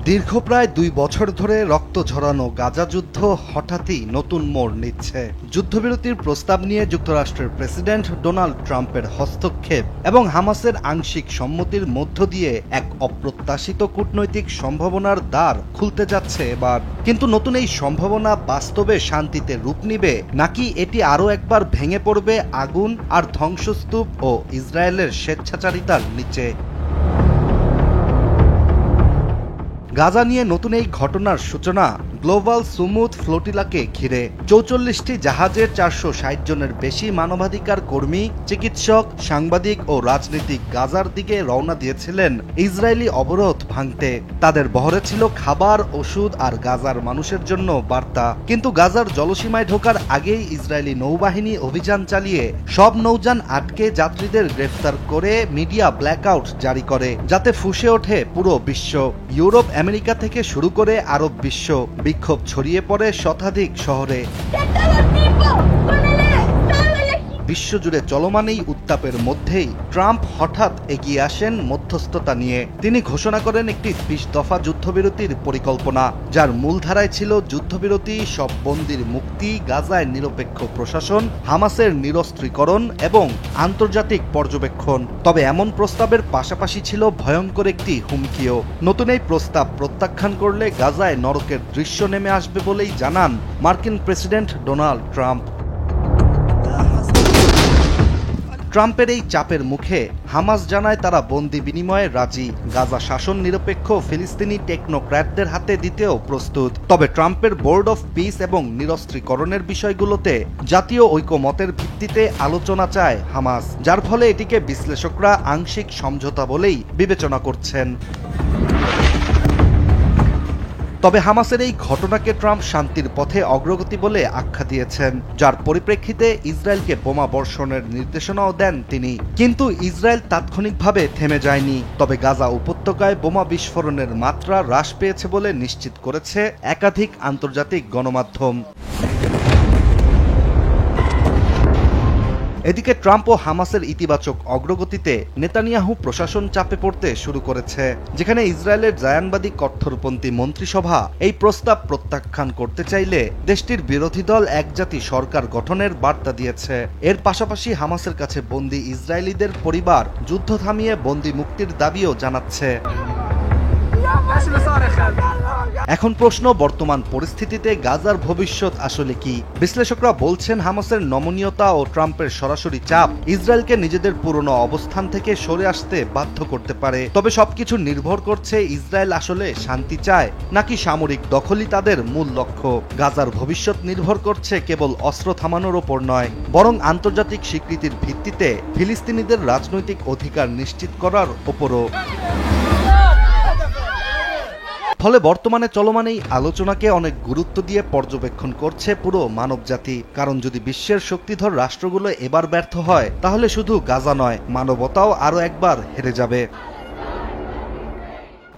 দীর্ঘ প্রায় ২ বছর ধরে রক্ত ঝরানো গাজা যুদ্ধ হঠাৎই নতুন মোড় নিচ্ছে। যুদ্ধবিরতির প্রস্তাব নিয়ে যুক্তরাষ্ট্রের প্রেসিডেন্ট ডোনাল্ড ট্রাম্পের হস্তক্ষেপ এবং হামাসের আংশিক সম্মতির মধ্য দিয়ে এক অপ্রত্যাশিত কূটনৈতিক সম্ভাবনার দ্বার খুলতে যাচ্ছে এবার। কিন্তু নতুন এই সম্ভাবনা বাস্তবে শান্তিতে রূপ নিবে, নাকি এটি আরও একবার ভেঙে পড়বে আগুন আর ধ্বংসস্তূপ ও ইসরায়েলের স্বেচ্ছাচারিতার নিচে? গাজা নিয়ে নতুন এই ঘটনার সূচনা গ্লোবাল সুমুদ ফ্লোটিলাকে ঘিরে। ৪৪টি জাহাজের ৪৬০ জনের বেশি মানবাধিকার কর্মী, চিকিৎসক, সাংবাদিক ও রাজনীতিক গাজার দিকে রওনা দিয়েছিলেন ইসরায়েলি অবরোধ ভাঙতে। তাদের বহরে ছিল খাবার, ওষুধ আর গাজার মানুষের জন্য বার্তা। কিন্তু গাজার জলসীমায় ঢোকার আগেই ইসরায়েলি নৌবাহিনী অভিযান চালিয়ে সব নৌযান আটকে যাত্রীদের গ্রেফতার করে মিডিয়া ব্ল্যাকআউট জারি করে, যাতে ফুঁসে ওঠে পুরো বিশ্ব। ইউরোপ, আমেরিকা থেকে শুরু করে আরব বিশ্ব বিক্ষোভ ছড়িয়ে পড়ে শতাধিক শহরে। বিশ্বজুড়ে চলমান এই উত্তাপের মধ্যেই ট্রাম্প হঠাৎ এগিয়ে আসেন মধ্যস্থতা নিয়ে। তিনি ঘোষণা করেন একটি ২০ দফা যুদ্ধবিরতির পরিকল্পনা, যার মূলধারায় ছিল যুদ্ধবিরতি, সব বন্দির মুক্তি, গাজায় নিরপেক্ষ প্রশাসন, হামাসের নিরস্ত্রীকরণ এবং আন্তর্জাতিক পর্যবেক্ষণ। তবে এমন প্রস্তাবের পাশাপাশি ছিল ভয়ঙ্কর একটি হুমকিও। নতুন এই প্রস্তাব প্রত্যাখ্যান করলে গাজায় নরকের দৃশ্য নেমে আসবে বলেই জানান মার্কিন প্রেসিডেন্ট ডোনাল্ড ট্রাম্প। ট্রাম্পের এই চাপের মুখে হামাস জানায় তারা বন্দি বিনিময়ে রাজি, গাজা শাসন নিরপেক্ষ ফিলিস্তিনি টেকনোক্র্যাটদের হাতে দিতেও প্রস্তুত। তবে ট্রাম্পের বোর্ড অফ পিস এবং নিরস্ত্রীকরণের বিষয়গুলোতে জাতীয় ঐকমত্যের ভিত্তিতে আলোচনা চায় হামাস, যার ফলে এটিকে বিশ্লেষকরা আংশিক সমঝোতা বলেই বিবেচনা করছেন। তবে হামাসের এই ঘটনাকে ট্রাম্প শান্তির পথে অগ্রগতি বলে আখ্যা দিয়েছেন, যার পরিপ্রেক্ষিতে ইসরায়েলকে বোমা বর্ষণের নির্দেশনাও দেন তিনি। কিন্তু ইসরায়েল তাৎক্ষণিকভাবে থেমে যায়নি। তবে গাজা উপত্যকায় বোমা বিস্ফোরণের মাত্রা হ্রাস পেয়েছে বলে নিশ্চিত করেছে একাধিক আন্তর্জাতিক গণমাধ্যম। এদিকে ট্রাম্প ও হামাসের ইতিবাচক অগ্রগতিতে নেতানিয়াহু প্রশাসন চাপে পড়তে শুরু করেছে, যেখানে ইসরায়েলের জায়ানবাদী কট্টরপন্থী মন্ত্রিসভা এই প্রস্তাব প্রত্যাখ্যান করতে চাইলে দেশটির বিরোধী দল একজাতি সরকার গঠনের বার্তা দিয়েছে। এর পাশাপাশি হামাসের কাছে বন্দী ইসরায়েলিদের পরিবার যুদ্ধ থামিয়ে বন্দী মুক্তির দাবিও জানাচ্ছে। এখন প্রশ্ন, বর্তমান পরিস্থিতিতে গাজার ভবিষ্যৎ আসলে কি? বিশ্লেষকরা বলছেন হামাসের নমনীয়তা ও ট্রাম্পের সরাসরি চাপ ইসরায়েলকে নিজেদের পুরনো অবস্থান থেকে সরে আসতে বাধ্য করতে পারে। তবে সবকিছু নির্ভর করছে ইসরায়েল আসলে শান্তি চায় নাকি সামরিক দখলই তাদের মূল লক্ষ্য। গাজার ভবিষ্যৎ নির্ভর করছে কেবল অস্ত্র থামানোর ওপর নয়, বরং আন্তর্জাতিক স্বীকৃতির ভিত্তিতে ফিলিস্তিনিদের রাজনৈতিক অধিকার নিশ্চিত করার ওপরও। ফলে বর্তমানে চলমান এই আলোচনাকে অনেক গুরুত্ব দিয়ে পর্যবেক্ষণ করছে পুরো মানবজাতি। কারণ যদি বিশ্বের শক্তিধর রাষ্ট্রগুলো এবার ব্যর্থ হয়, তাহলে শুধু গাজা নয়, মানবতাও আরও একবার হেরে যাবে।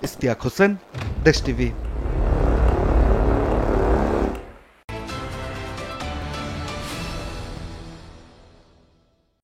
ইশতিয়াক হোসেন, দেশ টিভি।